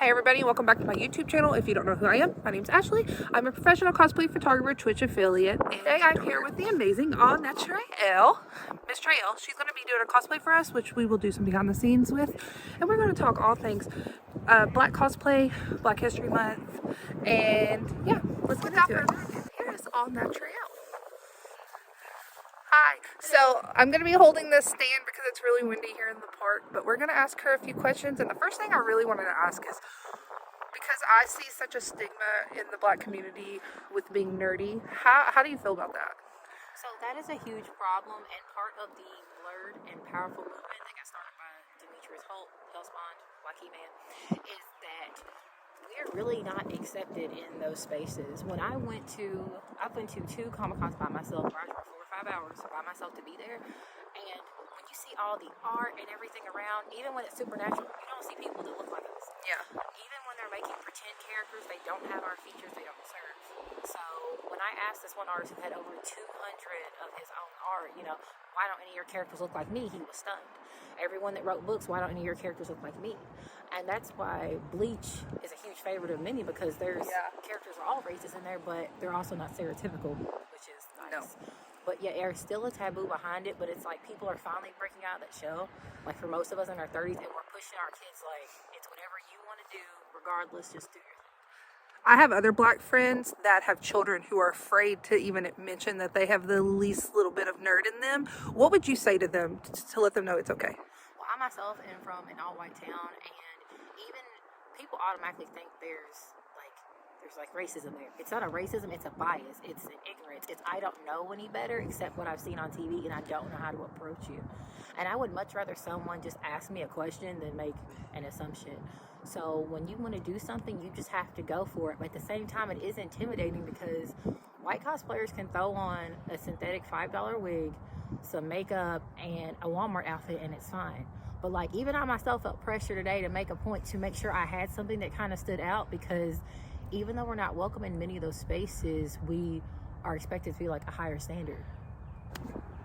Hey everybody, welcome back to my YouTube channel. If you don't know who I am, my name's Ashley. I'm a professional cosplay photographer, Twitch affiliate, and today I'm here with the amazing Aunatraiel. Miss Trail, she's going to be doing a cosplay for us, which we will do some behind the scenes with, and we're going to talk all things Black cosplay, Black History Month, and yeah, let's get into it. Here's Aunatraiel. Hi. So I'm going to be holding this stand because it's really windy here in the park, but we're going to ask her a few questions. And the first thing I really wanted to ask is, because I see such a stigma in the Black community with being nerdy, how do you feel about that? So that is a huge problem, and part of the blurred and powerful movement that got started by Demetrius Holt, Hellspawn, Wacky Man, is that we're really not accepted in those spaces. When I've been to 2 Comic-Cons by myself, where I drove 4 or 5 hours by myself to be there, and when you see all the art and everything around, even when it's supernatural, you don't see people that look like us. Yeah. Even when they're making pretend characters, they don't have our features, they don't serve. So when I asked this one artist who had over 200 of his own art, why don't any of your characters look like me? He was stunned. Everyone that wrote books, why don't any of your characters look like me? And that's why Bleach is a huge favorite of many, because there's characters are all races in there, but they're also not stereotypical, which is nice. No. But yeah, there's still a taboo behind it, but it's like people are finally breaking out of that shell. Like for most of us in our 30s, and we're pushing our kids like, it's whatever you want to do, regardless, just do your thing. I have other Black friends that have children who are afraid to even mention that they have the least little bit of nerd in them. What would you say to them to let them know it's okay? Well, I myself am from an all-white town, and even people automatically think there's racism there. It's not a racism, it's a bias. It's an ignorance. It's I don't know any better except what I've seen on TV, and I don't know how to approach you. And I would much rather someone just ask me a question than make an assumption. So when you want to do something, you just have to go for it. But at the same time, it is intimidating because white cosplayers can throw on a synthetic $5 wig, some makeup, and a Walmart outfit, and it's fine. But like, even I myself felt pressure today to make a point to make sure I had something that kind of stood out, because even though we're not welcome in many of those spaces, we are expected to be like a higher standard.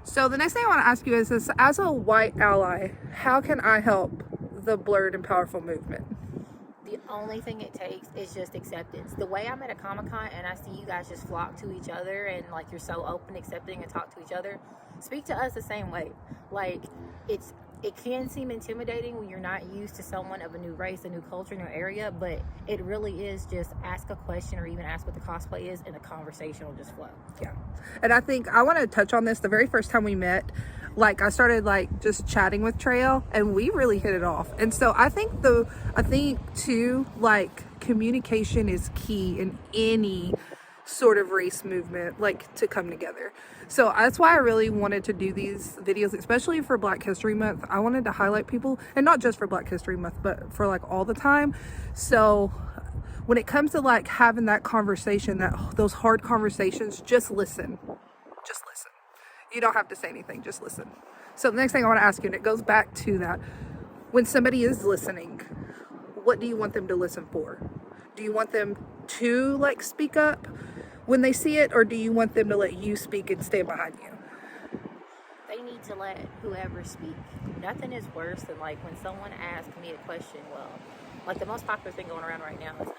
So the next thing I want to ask you is this: as a white ally, how can I help the blurred and powerful movement? The only thing it takes is just acceptance. The way I'm at a Comic-Con and I see you guys just flock to each other and like you're so open, accepting, and talk to each other, speak to us the same way. Like, it can seem intimidating when you're not used to someone of a new race, a new culture, new area, but it really is just ask a question or even ask what the cosplay is, and the conversation will just flow. Yeah. And I think I want to touch on this. The very first time we met, like, I started like just chatting with Trail, and we really hit it off. And so I think too, like, communication is key in any sort of race movement, like, to come together. So that's why I really wanted to do these videos, especially for Black History Month. I wanted to highlight people, and not just for Black History Month, but for like all the time. So when it comes to like having that conversation, those hard conversations, just listen. Just listen. You don't have to say anything, just listen. So the next thing I want to ask you, and it goes back to that, when somebody is listening, what do you want them to listen for? Do you want them to like speak up when they see it, or do you want them to let you speak and stand behind you? They need to let whoever speak. Nothing is worse than like when someone asks me a question. Well, like the most popular thing going around right now is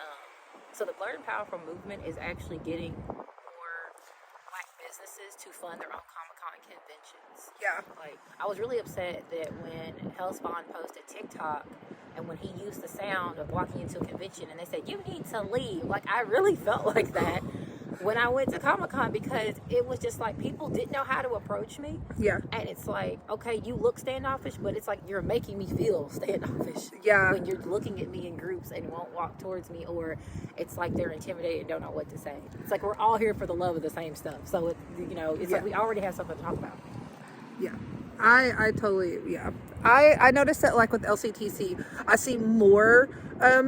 so the blurred and powerful movement is actually getting more Black businesses to fund their own Comic-Con conventions. Yeah. Like, I was really upset that when Hellspawn posted TikTok, and when he used the sound of walking into a convention and they said, "You need to leave," like, I really felt like that when I went to Comic-Con, because it was just like people didn't know how to approach me. Yeah. And it's like, okay, you look standoffish, but it's like you're making me feel standoffish. Yeah. When you're looking at me in groups and won't walk towards me, or it's like they're intimidated and don't know what to say. It's like we're all here for the love of the same stuff. So, it's like we already have something to talk about. Yeah. I totally, yeah. I noticed that, like, with LCTC, I see more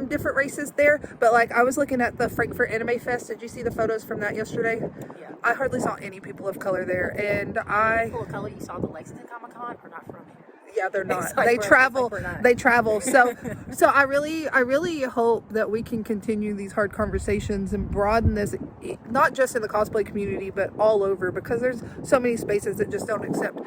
different races there, but like I was looking at the Frankfurt Anime Fest. Did you see the photos from that yesterday? Yeah. I hardly saw any people of color there, and People of color you saw the Lexington Comic-Con are not from here. Yeah, they're not. Like they travel. like they travel. So I really hope that we can continue these hard conversations and broaden this, not just in the cosplay community, but all over, because there's so many spaces that just don't accept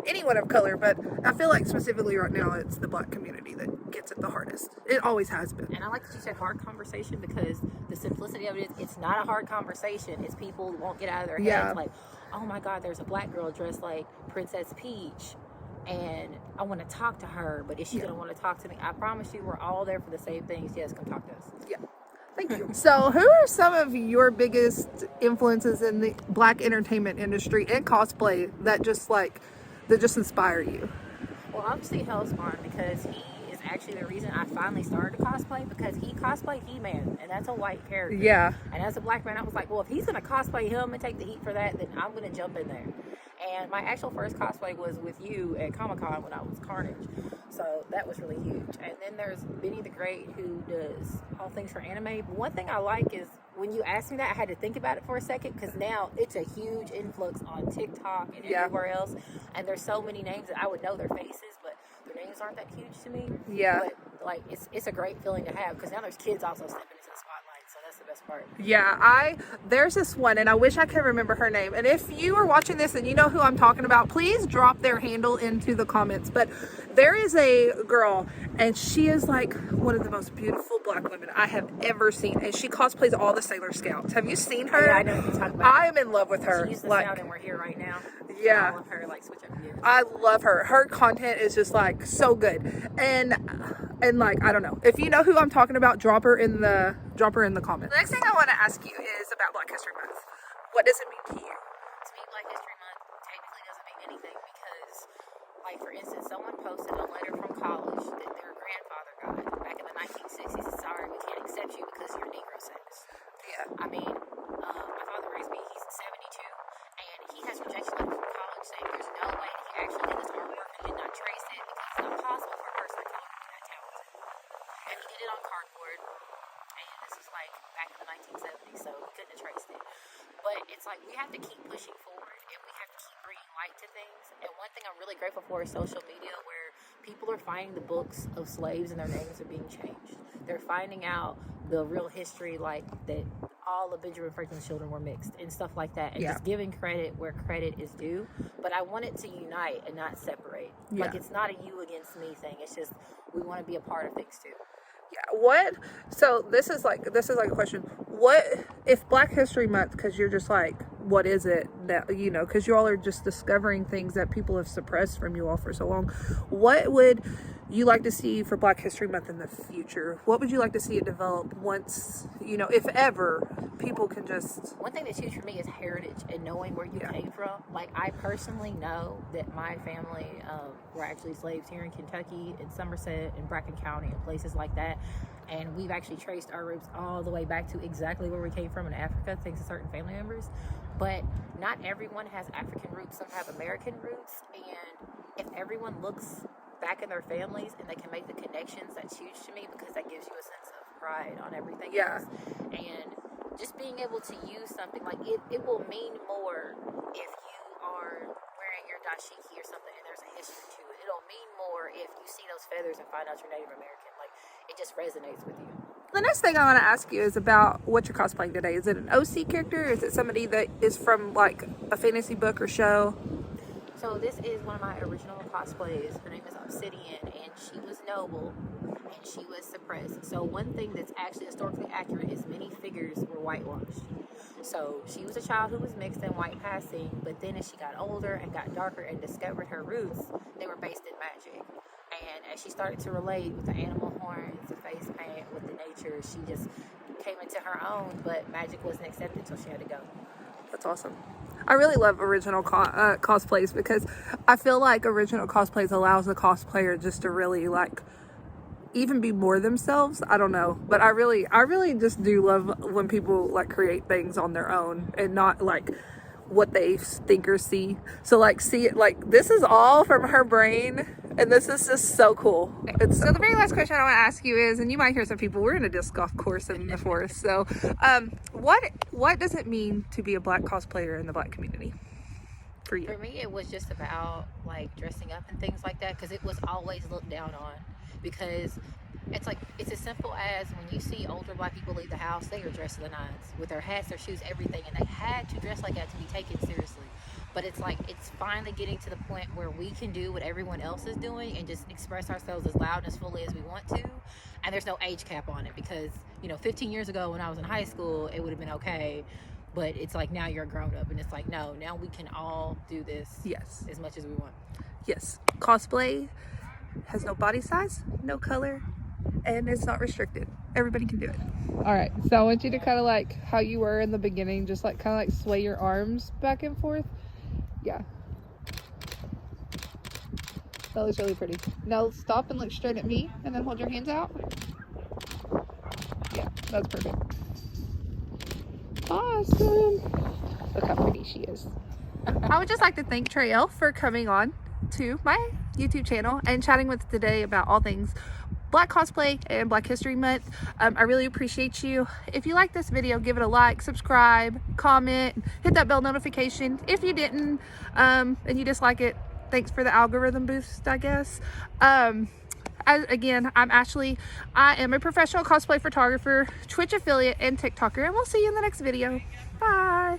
anyone of color, but I feel like specifically right now it's the Black community that gets it the hardest. It always has been. And I like that you said hard conversation, because the simplicity of it is it's not a hard conversation. It's people won't get out of their heads like, oh my God, there's a Black girl dressed like Princess Peach, and I want to talk to her, but is she gonna want to talk to me? I promise you, we're all there for the same things. Yes, come talk to us. Yeah. Thank you. So, who are some of your biggest influences in the Black entertainment industry and cosplay that just inspire you? Well, obviously Hellspawn, because he is actually the reason I finally started to cosplay, because he cosplayed He-Man, and that's a white character. Yeah. And as a Black man, I was like, well, if he's gonna cosplay him and take the heat for that, then I'm gonna jump in there. And my actual first cosplay was with you at Comic-Con when I was Carnage. So that was really huge. And then there's Benny the Great, who does all things for anime. But one thing I like is when you asked me that, I had to think about it for a second, because now it's a huge influx on TikTok and everywhere else. And there's so many names that I would know their faces, but their names aren't that huge to me. Yeah. But like, it's a great feeling to have, because now there's kids also stepping into the spotlight. So that's the best part. Yeah, there's this one, and I wish I could remember her name. And if you are watching this and you know who I'm talking about, please drop their handle into the comments. But there is a girl, and she is like one of the most beautiful Black women I have ever seen, and she cosplays all the Sailor Scouts. Have you seen her? Yeah, I know what you're talking about. I am in love with her. She used the sound, and we're here right now. Yeah. I love her, like, switch up gears. I love her. Her content is just like so good, and like, I don't know, if you know who I'm talking about, drop her in the comments. The next thing I want to ask you is about Black History Month. What does it mean to you? To me, Black History Month technically doesn't mean anything, because, like, for instance, someone posted a letter from college that their grandfather got back in the 1960s. Sorry, we can't accept you because you're Negro sex. Yeah. I mean, my father raised me. He's 72, and he has rejection letter from college saying there's no way that he actually did this artwork and did not trace it, because it's not possible for a person of color to be that talented. And he did it on cardboard, and this was like back in the 1970s, so we couldn't have traced it. But it's like we have to keep pushing forward, and we have to keep bringing light to things. And one thing I'm really grateful for is social media, where people are finding the books of slaves and their names are being changed. They're finding out the real history, like that all of Benjamin Franklin's children were mixed and stuff like that, and just giving credit where credit is due. But I want it to unite and not separate. Like, it's not a you against me thing. It's just we want to be a part of things too. Yeah. So this is like a question. What if Black History Month, because you're just like, what is it that, you know, because you all are just discovering things that people have suppressed from you all for so long. What would you like to see for Black History Month in the future? What would you like to see it develop once, you know, if ever people can just... One thing that's huge for me is heritage and knowing where you came from. Like, I personally know that my family were actually slaves here in Kentucky, in Somerset, in Bracken County, and places like that. And we've actually traced our roots all the way back to exactly where we came from in Africa, thanks to certain family members. But not everyone has African roots. Some have American roots. And if everyone looks back in their families and they can make the connections, that's huge to me, because that gives you a sense of pride on everything else. And just being able to use something like it will mean more if you are wearing your dashiki or something and there's a history to it. It'll mean more if you see those feathers and find out you're Native American. Like, it just resonates with you. The next thing I want to ask you is about what you're cosplaying today. Is it an OC character? Is it somebody that is from like a fantasy book or show? So this is one of my original cosplays. Her name is Obsidian, and she was noble and she was suppressed. So one thing that's actually historically accurate is many figures were whitewashed. So she was a child who was mixed and white passing, but then as she got older and got darker and discovered her roots, they were based in magic. And as she started to relate with the animal horns, the face paint, with the nature, she just came into her own, but magic wasn't accepted, so she had to go. That's awesome. I really love original cosplays, because I feel like original cosplays allows the cosplayer just to really like even be more themselves. I don't know, but I really just do love when people like create things on their own and not like what they think or see. So like, see it, like this is all from her brain, and this is just so cool. So the very last question I want to ask you is, and you might hear some people, we're in a disc golf course in the forest, so what does it mean to be a Black cosplayer in the Black community for you? For me, it was just about like dressing up and things like that, because it was always looked down on. Because it's like, it's as simple as when you see older Black people leave the house, they are dressed to the nines with their hats, their shoes, everything, and they had to dress like that to be taken seriously. But it's like, it's finally getting to the point where we can do what everyone else is doing and just express ourselves as loud and as fully as we want to. And there's no age cap on it because, 15 years ago when I was in high school, it would have been okay. But it's like, now you're grown up and it's like, no, now we can all do this Yes. as much as we want. Yes. Cosplay has no body size, no color, and it's not restricted. Everybody can do it. All right, so I want you to kind of like how you were in the beginning, just like kind of like sway your arms back and forth. Yeah. That looks really pretty. Now stop and look straight at me and then hold your hands out. Yeah, that's perfect. Awesome. Look how pretty she is. I would just like to thank Aunatraiel for coming on to my YouTube channel and chatting with us today about all things Black cosplay and Black History Month. I really appreciate you. If you like this video, give it a like, subscribe, comment, hit that bell notification. If you didn't and you dislike it, thanks for the algorithm boost, I guess. Again, I'm Ashley. I am a professional cosplay photographer, Twitch affiliate, and TikToker, and we'll see you in the next video. Bye.